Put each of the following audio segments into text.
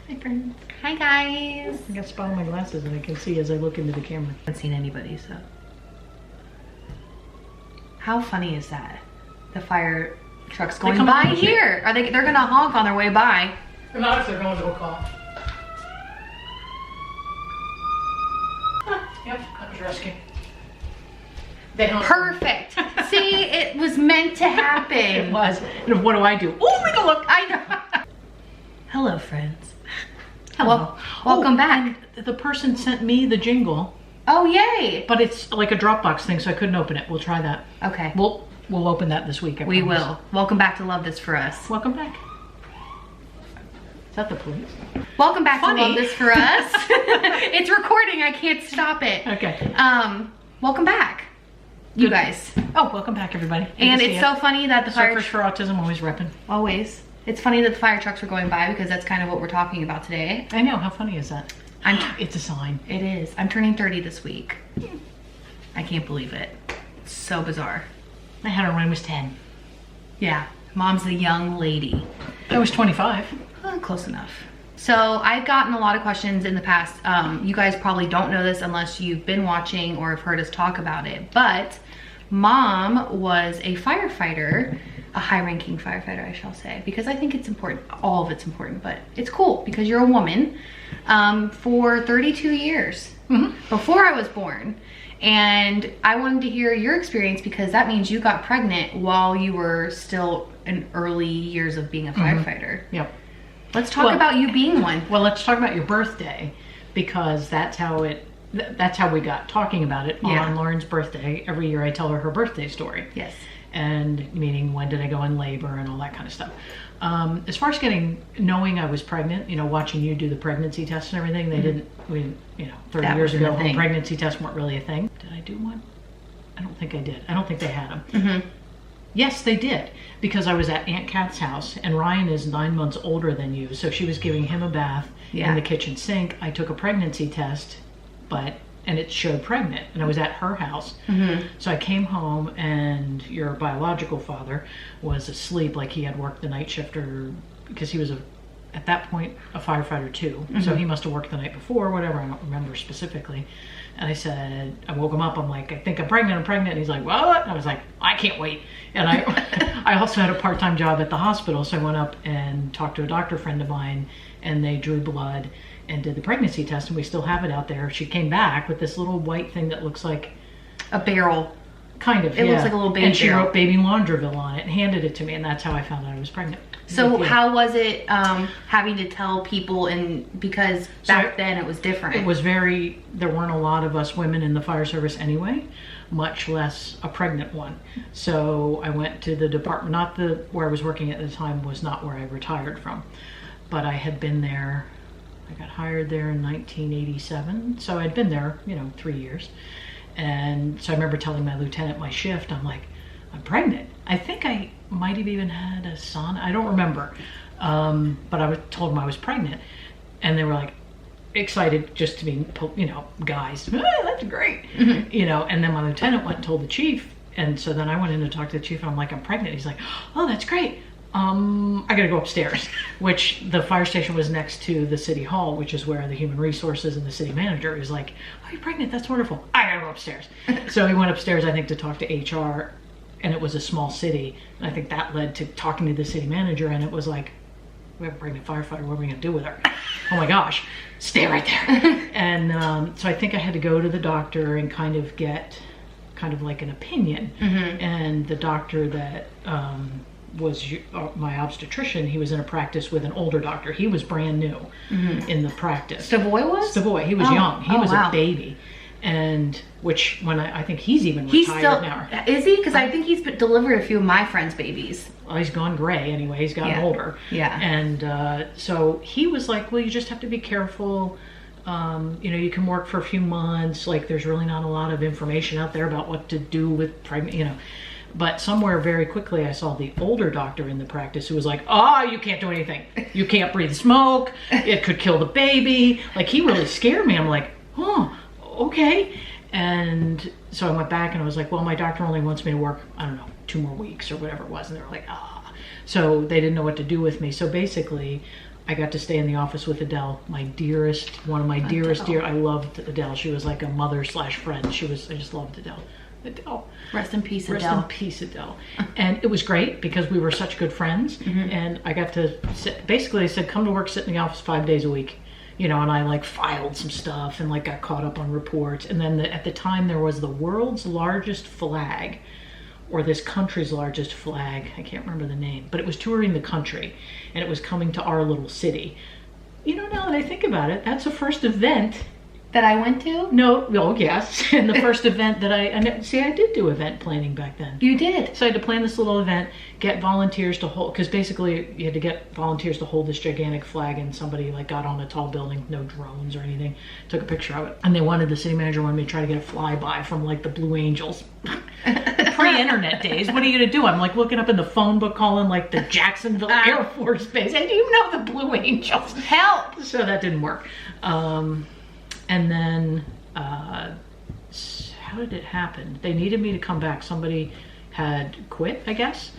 Hi friends. Hi guys. I got spot on my glasses and I can see as I look into the camera. I haven't seen anybody, so. How funny is that? The fire truck's going by here. They're gonna honk on their way by. Not if they're going to a call. Yep, that was rescue. Perfect. See, it was meant to happen. It was. And what do I do? Oh, make a look. I know. Hello, friends. Hello. Welcome back. The person sent me the jingle. Oh, yay. But it's like a Dropbox thing, so I couldn't open it. We'll try that. Okay. We'll open that this week. We will. Welcome back to Love This For Us. Welcome back. Is that the police? Welcome back to Love This For Us. It's recording. I can't stop it. Okay. Welcome back, you guys. Oh, welcome back, everybody. And it's so funny that the fire Surfers for Autism always repping. Always. It's funny that the fire trucks were going by because that's kind of what we're talking about today. I know. How funny is that? It's a sign. It is. I'm turning 30 this week. I can't believe it. It's so bizarre. I had her when I was 10. Yeah. Mom's the young lady. I was 25. Close enough. So I've gotten a lot of questions in the past. You guys probably don't know this unless you've been watching or have heard us talk about it, but Mom was a firefighter, a high-ranking firefighter, I shall say, because I think it's important. All of it's important, but it's cool because you're a woman for 32 years before I was born. And I wanted to hear your experience because that means you got pregnant while you were still in early years of being a firefighter. Yep. Let's talk about you being one. Well, let's talk about your birthday because that's how we got talking about it on Lauren's birthday. Every year I tell her birthday story. Yes. And meaning when did I go in labor and all that kind of stuff. As far as knowing I was pregnant, you know, watching you do the pregnancy test and everything, you know, 30 years ago, home pregnancy tests weren't really a thing. Did I do one? I don't think I did. I don't think they had them. Yes, they did, because I was at Aunt Kat's house, and Ryan is 9 months older than you, so she was giving him a bath in the kitchen sink. I took a pregnancy test, and it showed pregnant, and I was at her house. So I came home, and your biological father was asleep, like he had worked the night shift, because he was at that point a firefighter too. So he must have worked the night before, whatever, I don't remember specifically. And I woke him up, I'm like, I think I'm pregnant. And he's like, what? And I was like, I can't wait. And I also had a part-time job at the hospital, so I went up and talked to a doctor friend of mine, and they drew blood and did the pregnancy test, and we still have it out there. She came back with this little white thing that looks like a barrel. Kind of, It looks like a little baby And she barrel. wrote Baby Landreville on it and handed it to me, and that's how I found out I was pregnant. So how was it having to tell people, because back then it was different? It was there weren't a lot of us women in the fire service anyway, much less a pregnant one. So I went to the department, where I was working at the time was not where I retired from, but I had been there, I got hired there in 1987. So I'd been there, 3 years. And so I remember telling my lieutenant my shift, I'm like, I'm pregnant. I think I might have even had a son. I don't remember. But I told them I was pregnant. And they were like excited just to be, guys. That's great. And then my lieutenant went and told the chief. And so then I went in to talk to the chief, and I'm like, I'm pregnant. He's like, oh, that's great. I gotta go upstairs, which the fire station was next to the city hall, which is where the human resources and the city manager is like, oh, you're pregnant, that's wonderful. I gotta go upstairs. So he went upstairs, I think, to talk to HR, and it was a small city. And I think that led to talking to the city manager, and it was like, we have a pregnant firefighter, what are we gonna do with her? Oh my gosh, stay right there. And so I think I had to go to the doctor and kind of get like an opinion. And the doctor that, was my obstetrician, he was in a practice with an older doctor. He was brand new in the practice. Savoy was? Savoy, he was young. He was a baby. And I think he's even retired now. Is he? Because I think he's delivered a few of my friends' babies. Well, he's gone gray anyway. He's gotten older. Yeah. And so he was like, well, you just have to be careful. You can work for a few months. Like, there's really not a lot of information out there about what to do with pregnant, But somewhere very quickly I saw the older doctor in the practice who was like, you can't do anything. You can't breathe smoke. It could kill the baby. Like, he really scared me. I'm like, okay. And so I went back and I was like, well, my doctor only wants me to work, I don't know, 2 more weeks or whatever it was. And they were like, So they didn't know what to do with me. So basically, I got to stay in the office with Adele, my dearest, one of my dearest, I loved Adele. She was like a mother/friend. I just loved Adele. Adele. Rest in peace, Adele. Rest in peace, Adele. And it was great because we were such good friends. And I got to sit, basically they said, come to work, sit in the office 5 days a week. You know, and I like filed some stuff and like got caught up on reports. And then at the time there was the world's largest flag, or this country's largest flag. I can't remember the name, but it was touring the country and it was coming to our little city. You know, now that I think about it, that's the first event that I went to? No, oh yes. And the first event that I did do event planning back then. You did? So I had to plan this little event, get volunteers to hold, because basically you had to get volunteers to hold this gigantic flag, and somebody like got on a tall building, no drones or anything, took a picture of it. And the city manager wanted me to try to get a flyby from like the Blue Angels. Pre-internet days, what are you gonna do? I'm like looking up in the phone book, calling like the Jacksonville Air Force Base. And do you know the Blue Angels? Help! So that didn't work. And then, how did it happen? They needed me to come back. Somebody had quit, I guess.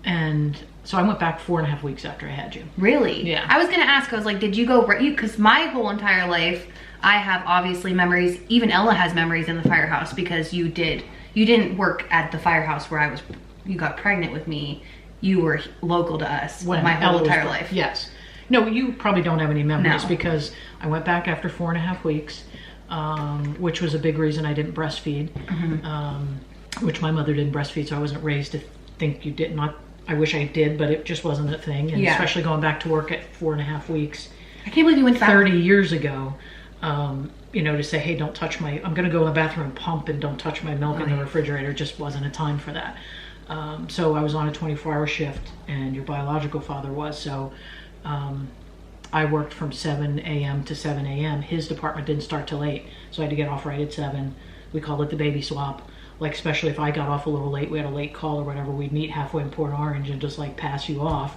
And so I went back 4.5 weeks after I had you. Really? Yeah. I was gonna ask, I was like, did you go, because my whole entire life, I have obviously memories, even Ella has memories in the firehouse, because you didn't work at the firehouse where you got pregnant with me. You were local to us my whole entire life. Yes. No, you probably don't have any memories because I went back after 4.5 weeks, which was a big reason I didn't breastfeed, which my mother didn't breastfeed, so I wasn't raised to think you did. I wish I did, but it just wasn't a thing. And especially going back to work at 4.5 weeks. I can't believe you went back 30 years ago, you know, to say, hey, don't touch I'm going to go in the bathroom and pump and don't touch my milk in the refrigerator. Just wasn't a time for that. So I was on a 24-hour shift, and your biological father was, so I worked from 7 a.m. to 7 a.m. His department didn't start till 8, so I had to get off right at 7. We called it the baby swap. Like, especially if I got off a little late, we had a late call or whatever, we'd meet halfway in Port Orange and just like pass you off.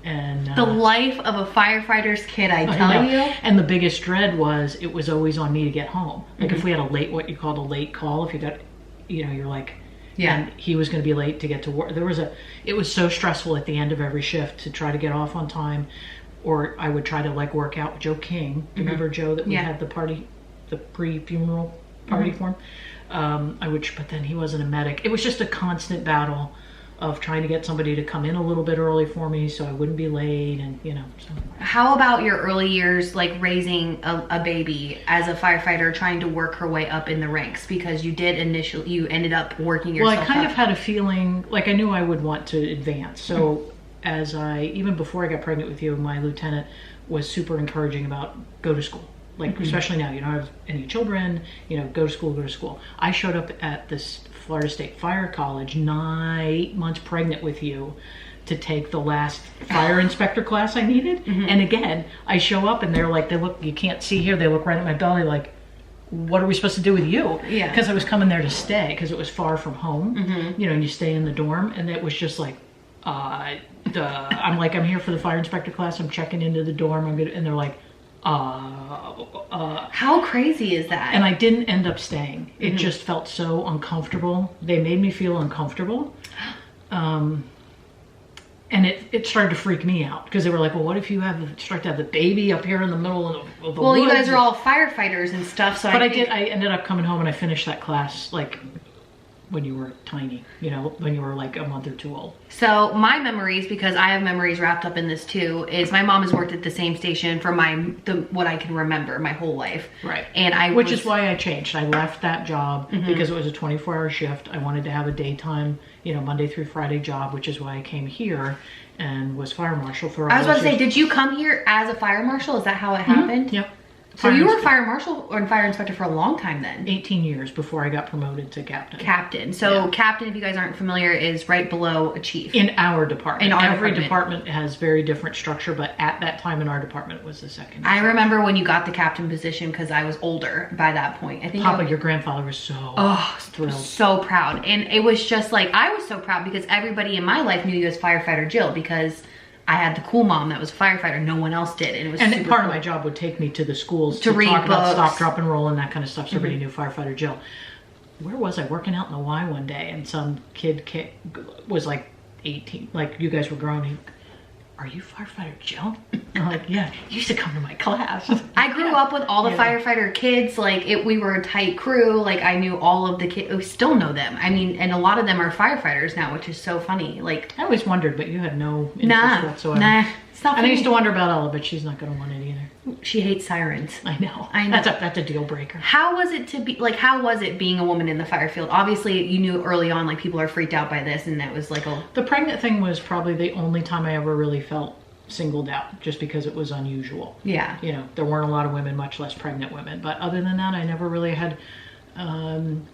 And the life of a firefighter's kid, I tell you. And the biggest dread was it was always on me to get home. Like if we had what you called a late call, if you got, you know, you're like, and he was going to be late to get to work. It was so stressful at the end of every shift to try to get off on time. Or I would try to like work out with Joe King. Remember Joe that we had the party, the pre-funeral party for him? But then he wasn't a medic. It was just a constant battle of trying to get somebody to come in a little bit early for me so I wouldn't be late, and you know. So. How about your early years, like raising a baby as a firefighter, trying to work her way up in the ranks? Because you ended up working yourself Well, I kind of had a feeling, like I knew I would want to advance. So even before I got pregnant with you, my lieutenant was super encouraging about go to school. Like, especially now, you don't have any children, you know, go to school. I showed up at this Florida State Fire College 8 months pregnant with you to take the last fire inspector class I needed. And again, I show up and they're like, you can't see here, they look right at my belly like, what are we supposed to do with you? Yeah. Because I was coming there to stay because it was far from home, you know, and you stay in the dorm, and it was just like, I'm like, I'm here for the fire inspector class, I'm checking into the dorm, and they're like, how crazy is that? And I didn't end up staying. It just felt so uncomfortable. They made me feel uncomfortable. And it started to freak me out because they were like, well, what if you start to have the baby up here in the middle of the well, woods? You guys are all firefighters and stuff. So but I ended up coming home and I finished that class like when you were tiny, you know, when you were like a month or two old. So my memories, because I have memories wrapped up in this too, is my mom has worked at the same station for what I can remember my whole life. Right. And which is why I changed. I left that job because it was a 24-hour shift. I wanted to have a daytime, you know, Monday through Friday job, which is why I came here and was fire marshal for all I was about to say, years. did you come here as a fire marshal? Is that how it happened? Yep. So you were fire marshal or fire inspector for a long time then? 18 years before I got promoted to captain. Captain. So captain, if you guys aren't familiar, is right below a chief. In our department. Every department. department has very different structure, but at that time in our department it was the second. I remember when you got the captain position because I was older by that point. I think your grandfather was so thrilled. So proud. And it was just like, I was so proud because everybody in my life knew you as Firefighter Jill because I had the cool mom that was a firefighter. No one else did. And it was super part cool. of my job would take me to the schools to read talk books. about stop, drop, and roll and that kind of stuff. So everybody knew Firefighter Jill. Where was I? Working out in the Y one day, and some kid was like 18. Like, you guys were grown. He are you firefighter Jill? I'm like, yeah, you used to come to my class. I grew up with all the firefighter kids. Like we were a tight crew. Like I knew all of the kids. I still know them. I mean, and a lot of them are firefighters now, which is so funny. Like I always wondered, but you had no interest whatsoever. Nah. And I used to wonder about Ella, but she's not going to want it either. She hates sirens. I know. That's a deal breaker. How was it to be, like, how was it being a woman in the fire field? Obviously, you knew early on, like, people are freaked out by this, and that was like a... The pregnant thing was probably the only time I ever really felt singled out, just because it was unusual. Yeah. You know, there weren't a lot of women, much less pregnant women. But other than that, I never really had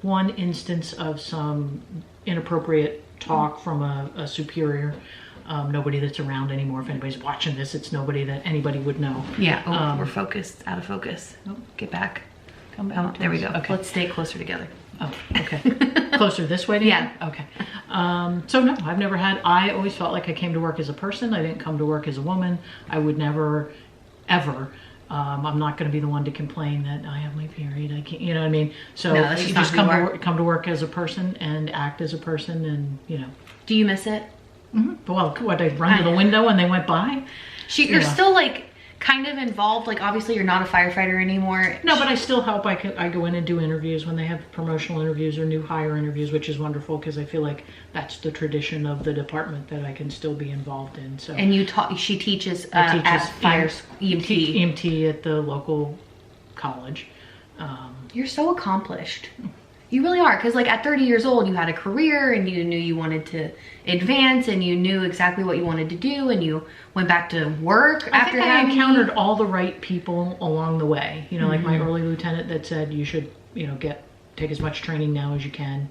one instance of some inappropriate talk from a superior. Nobody that's around anymore. If anybody's watching this, it's nobody that anybody would know. Yeah. We're focused. Out of focus. Oh, get back. Come back. There we go. Okay. Let's stay closer together. Oh, okay. Closer this way to you? Yeah. Okay. So no, I've never had, I always felt like I came to work as a person. I didn't come to work as a woman. I would never, ever, I'm not going to be the one to complain that I have my period. I can't, you know what I mean? So no, you just come to work as a person and act as a person and, you know. Do you miss it? Mm-hmm. Well, what, I run to the window and they went by? You're still like kind of involved. Like obviously you're not a firefighter anymore. No, but I still help. I go in and do interviews when they have promotional interviews or new hire interviews, which is wonderful because I feel like that's the tradition of the department that I can still be involved in. So. And she teaches at fire EMT. EMT at the local college. You're so accomplished. You really are, because like at 30 years old, you had a career and you knew you wanted to advance and you knew exactly what you wanted to do and you went back to work after that. I encountered all the right people along the way. You know, like my early lieutenant that said you should, you know, take as much training now as you can.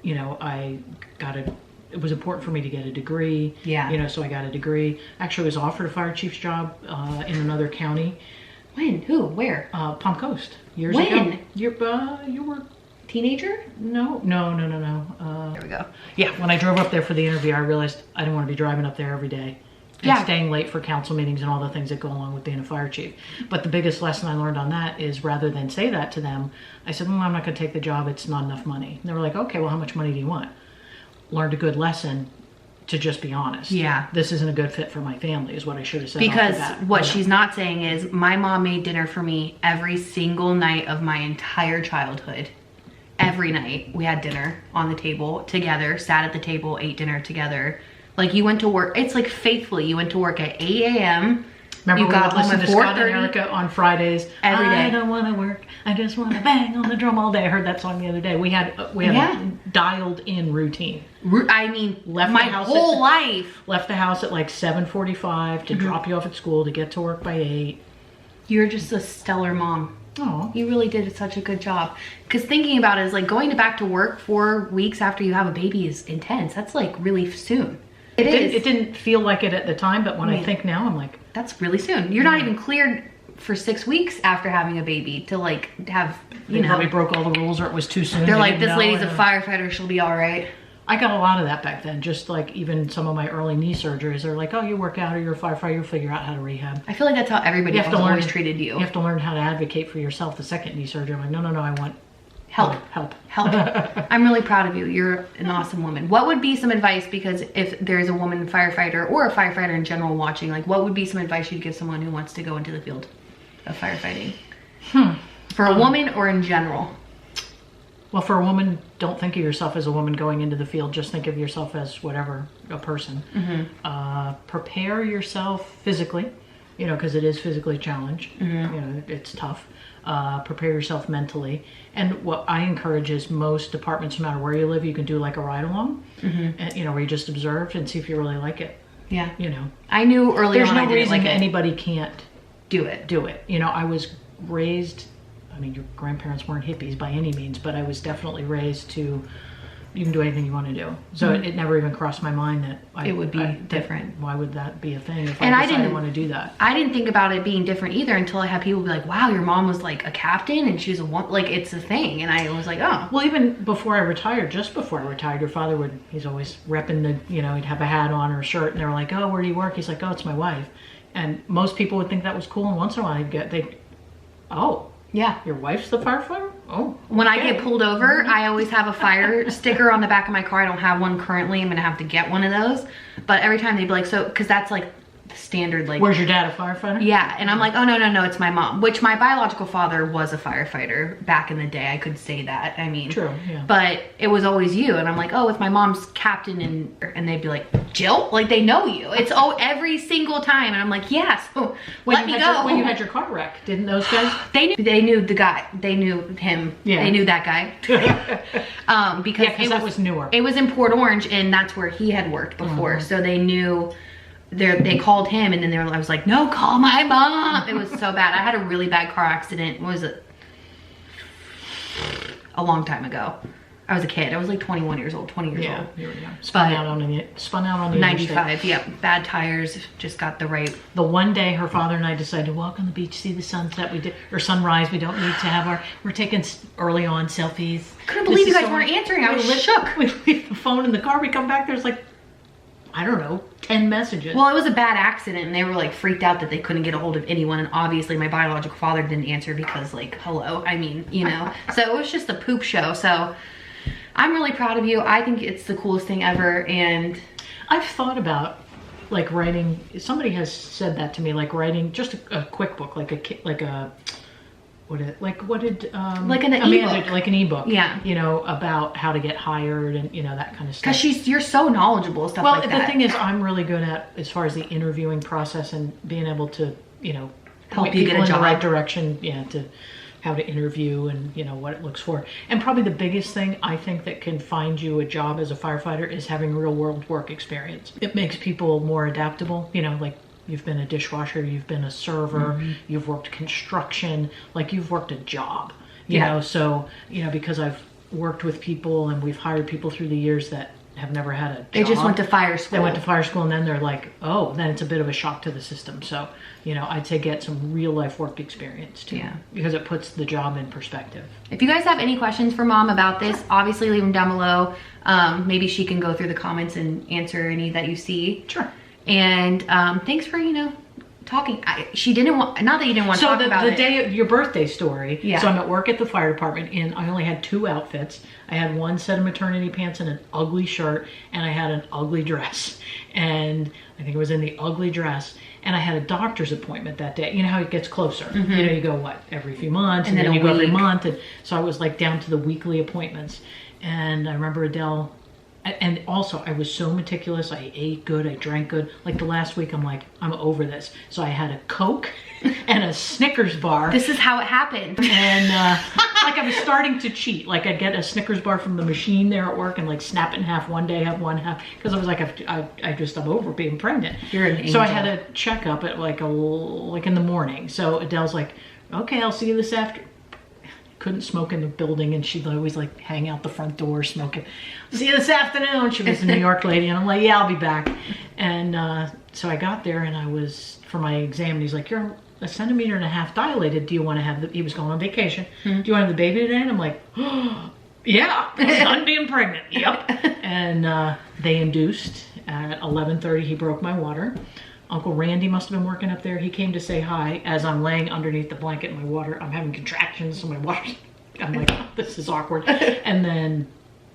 You know, it was important for me to get a degree. Yeah. You know, so I got a degree. Actually, I was offered a fire chief's job in another county. When? Who? Where? Palm Coast. Years ago. You were teenager? No. There we go. Yeah, when I drove up there for the interview, I realized I didn't want to be driving up there every day and staying late for council meetings and all the things that go along with being a fire chief. But the biggest lesson I learned on that is rather than say that to them, I said, I'm not going to take the job. It's not enough money. And they were like, okay, well, how much money do you want? Learned a good lesson to just be honest. Yeah. This isn't a good fit for my family is what I should have said. Because what she's not saying is my mom made dinner for me every single night of my entire childhood. Every night we had dinner on the table together, sat at the table, ate dinner together. Like you went to work, it's like faithfully, you went to work at 8 a.m. Remember we would listen to Scott and Erica on Fridays. Every day. I don't want to work. I just want to bang on the drum all day. I heard that song the other day. We had a dialed in routine. I mean, my whole life. Left the house at like 7:45 to drop you off at school to get to work by 8. You're just a stellar mom. Oh, you really did such a good job. Because thinking about it is like going back to work 4 weeks after you have a baby is intense. That's like really soon. It didn't feel like it at the time, but when I think now, I'm like, that's really soon. You're not even cleared for 6 weeks after having a baby to like have, you know. Probably broke all the rules or it was too soon. They're like, this lady's a firefighter, she'll be all right. I got a lot of that back then. Just like even some of my early knee surgeries, they're like, oh, you work out or you're a firefighter, you'll figure out how to rehab. I feel like that's how everybody always treated you. You have to learn how to advocate for yourself. The second knee surgery, I'm like, no, I want help. I'm really proud of you. You're an awesome woman. What would be some advice, because if there's a woman firefighter or a firefighter in general watching, like what would be some advice you'd give someone who wants to go into the field of firefighting? For a woman or in general? Well, for a woman, don't think of yourself as a woman going into the field. Just think of yourself as whatever, a person. Prepare yourself physically, you know, because it is physically challenged. You know, it's tough. Prepare yourself mentally. And what I encourage is most departments, no matter where you live, you can do like a ride along, and, you know, where you just observe and see if you really like it. Yeah. You know, I knew early on there's no reason anybody can't do it. You know, I was raised, I mean, your grandparents weren't hippies by any means, but I was definitely raised to, you can do anything you want to do. So it never even crossed my mind that it would be different. Why would that be a thing if I decided I want to do that? I didn't think about it being different either until I had people be like, wow, your mom was like a captain and she's like, it's a thing. And I was like, oh. Well, even before I retired, just before I retired, your father he's always repping the, you know, he'd have a hat on or a shirt and they were like, oh, where do you work? He's like, oh, it's my wife. And most people would think that was cool. And once in a while oh, Yeah. Your wife's the firefighter? Oh. When I get pulled over, I always have a fire sticker on the back of my car. I don't have one currently. I'm gonna have to get one of those. But every time they'd be like, so, cause that's like the standard, like. Where's your dad, a firefighter? Yeah, and I'm like, oh no, it's my mom. Which my biological father was a firefighter back in the day. I could say that. I mean, true, yeah. But it was always you, and I'm like, oh, it's my mom's captain, and they'd be like, Jill, like they know you. It's every single time, and I'm like, yeah. So let me go. When you had your car wreck, didn't those guys? They knew the guy. They knew him. Yeah. They knew that guy. Because that was newer. It was in Port Orange, and that's where he had worked before, so they knew. They called him, and then I was like, no, call my mom. It was so bad. I had a really bad car accident. What was it? A long time ago. I was a kid. I was like 21 years old, 20 years old. You were young. Spun out on the 95, interstate. yep. Bad tires, just got the right. The one day her father and I decided to walk on the beach, see the sunset, or sunrise. We don't need to have we're taking early on selfies. I couldn't believe you guys weren't answering. I was shook. We leave the phone in the car, we come back, there's like, I don't know, 10 messages. Well, it was a bad accident, and they were like freaked out that they couldn't get a hold of anyone. And obviously my biological father didn't answer because like, hello, I mean, you know. So it was just a poop show. So I'm really proud of you. I think it's the coolest thing ever. And I've thought about like writing, somebody has said that to me, like writing just a quick book, like an ebook. Like an ebook. Yeah. You know, about how to get hired and, you know, that kind of stuff. Because you're so knowledgeable, stuff like that. Well, the thing is, I'm really good at, as far as the interviewing process and being able to, you know, help you get a job in the right direction, to how to interview and, you know, what it looks for. And probably the biggest thing I think that can find you a job as a firefighter is having real world work experience. It makes people more adaptable, you know, like, you've been a dishwasher, you've been a server, you've worked construction, like you've worked a job, you know? So, you know, because I've worked with people and we've hired people through the years that have never had a job. They just went to fire school. They went to fire school and then they're like, oh, then it's a bit of a shock to the system. So, you know, I'd say get some real life work experience too. Yeah. Because it puts the job in perspective. If you guys have any questions for Mom about this, obviously leave them down below. Maybe she can go through the comments and answer any that you see. Sure. And thanks for, you know, talking. She didn't want, not that you didn't want to talk about it. So the day of your birthday story, yeah. So I'm at work at the fire department and I only had 2 outfits. I had one set of maternity pants and an ugly shirt, and I had an ugly dress. And I think it was in the ugly dress. And I had a doctor's appointment that day. You know how it gets closer. You know, you go, what, every few months, and then you go every month. And so I was like down to the weekly appointments. And I remember Adele. And also, I was so meticulous. I ate good. I drank good. Like the last week, I'm like, I'm over this. So I had a Coke and a Snickers bar. This is how it happened. And like I was starting to cheat. Like I'd get a Snickers bar from the machine there at work and like snap it in half one day, have one half. Because I was like, I'm over being pregnant. You're an angel. So I had a checkup at like in the morning. So Adele's like, okay, I'll see you this afternoon. Couldn't smoke in the building, and she'd always like hang out the front door smoking. See you this afternoon. She was a New York lady, and I'm like, yeah, I'll be back. And so I got there, and I was for my exam, and he's like, you're 1.5 centimeters dilated. Do you want to have he was going on vacation. Do you want to have the baby today? And I'm like, oh, yeah, I'm done being pregnant. Yep. And they induced at 11:30. He broke my water. Uncle Randy must have been working up there. He came to say hi as I'm laying underneath the blanket in my water. I'm having contractions, so my water, I'm like, oh, this is awkward. And then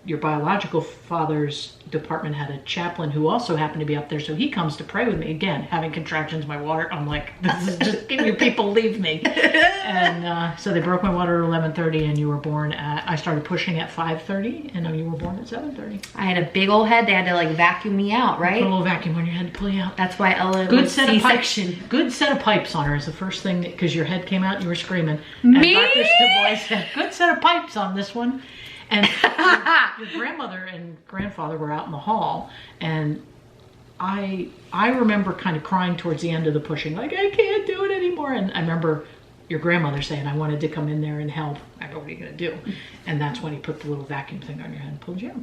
your biological father's department had a chaplain who also happened to be up there. So he comes to pray with me again, having contractions, my water. I'm like, this is just, give your people, leave me. And so they broke my water at 11:30, and you were born at, I started pushing at 5:30, and you were born at 7:30. I had a big old head. They had to like vacuum me out, right? Put a little vacuum on your head to pull you out. That's why Ella was C-section. Good set of pipes on her is the first thing, because your head came out and you were screaming. Me? And Dr. Savoy said, good set of pipes on this one. And your grandmother and grandfather were out in the hall, and I remember kind of crying towards the end of the pushing, like, I can't do it anymore. And I remember your grandmother saying, I wanted to come in there and help. I go, what are you going to do? And that's when he put the little vacuum thing on your head and pulled you out.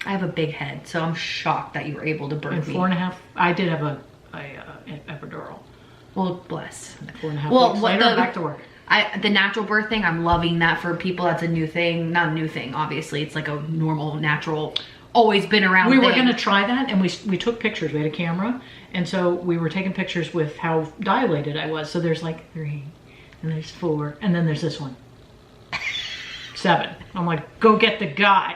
I have a big head, so I'm shocked that you were able to birth me. 4.5, I did have an epidural. Well, bless. 4.5 weeks later, back to work. The natural birth thing, I'm loving that for people. That's a new thing. Not a new thing, obviously. It's like a normal, natural, always been around thing. We were going to try that, and we took pictures. We had a camera, and so we were taking pictures with how dilated I was. So there's like 3, And there's 4. And then there's this one. 7. I'm like, go get the guy.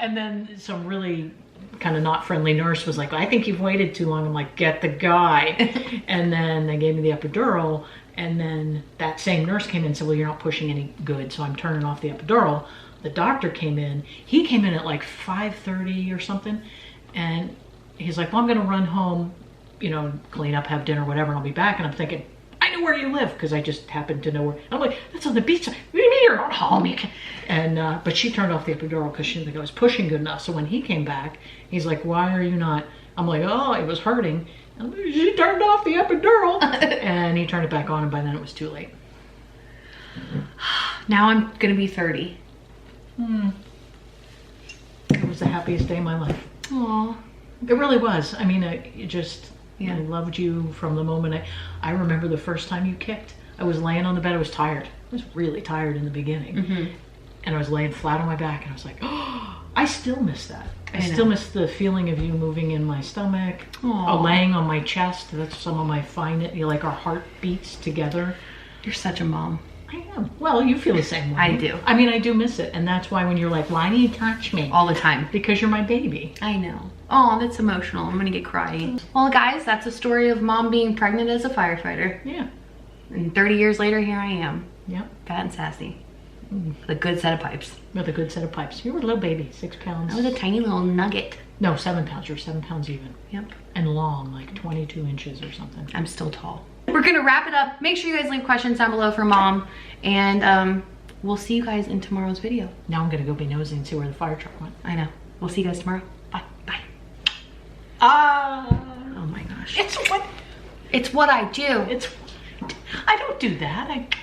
And then some really kind of not friendly nurse was like, I think you've waited too long. I'm like, get the guy. And then they gave me the epidural. And then that same nurse came in and said, well, you're not pushing any good, so I'm turning off the epidural. The doctor came in. He came in at like 5:30 or something. And he's like, well, I'm going to run home, you know, clean up, have dinner, whatever, and I'll be back. And I'm thinking, I know where you live, because I just happened to know where. I'm like, that's on the beach. What do you mean you're not home? You can... And but she turned off the epidural because she didn't think I was pushing good enough. So when he came back, he's like, why are you not? I'm like, oh, it was hurting. I'm like, she turned off the epidural. And he turned it back on, and by then it was too late. Now I'm gonna be 30. It was the happiest day of my life. Aww. It really was. I mean, I loved you from the moment I remember the first time you kicked. I was laying on the bed. I was tired. I was really tired in the beginning. And I was laying flat on my back, and I was like, oh, I still miss that. I still miss the feeling of you moving in my stomach, laying on my chest. That's some of my finest, like our heart beats together. You're such a mom. I am. Well, you feel the same way. I do. I mean, I do miss it. And that's why when you're like, why do you touch me? All the time. Because you're my baby. I know. Oh, that's emotional. I'm gonna get crying. Well, guys, that's a story of mom being pregnant as a firefighter. Yeah. And 30 years later, here I am. Yep. Fat and sassy. With a good set of pipes. With a good set of pipes. You were a little baby, 6 pounds. I was a tiny little nugget. No, 7 pounds. You're 7 pounds even. Yep. And long, like 22 inches or something. I'm still tall. We're gonna wrap it up. Make sure you guys leave questions down below for mom. And we'll see you guys in tomorrow's video. Now I'm gonna go be nosy and see where the fire truck went. I know. We'll see you guys tomorrow. Bye. Bye. Oh my gosh. It's what I do. I don't do that.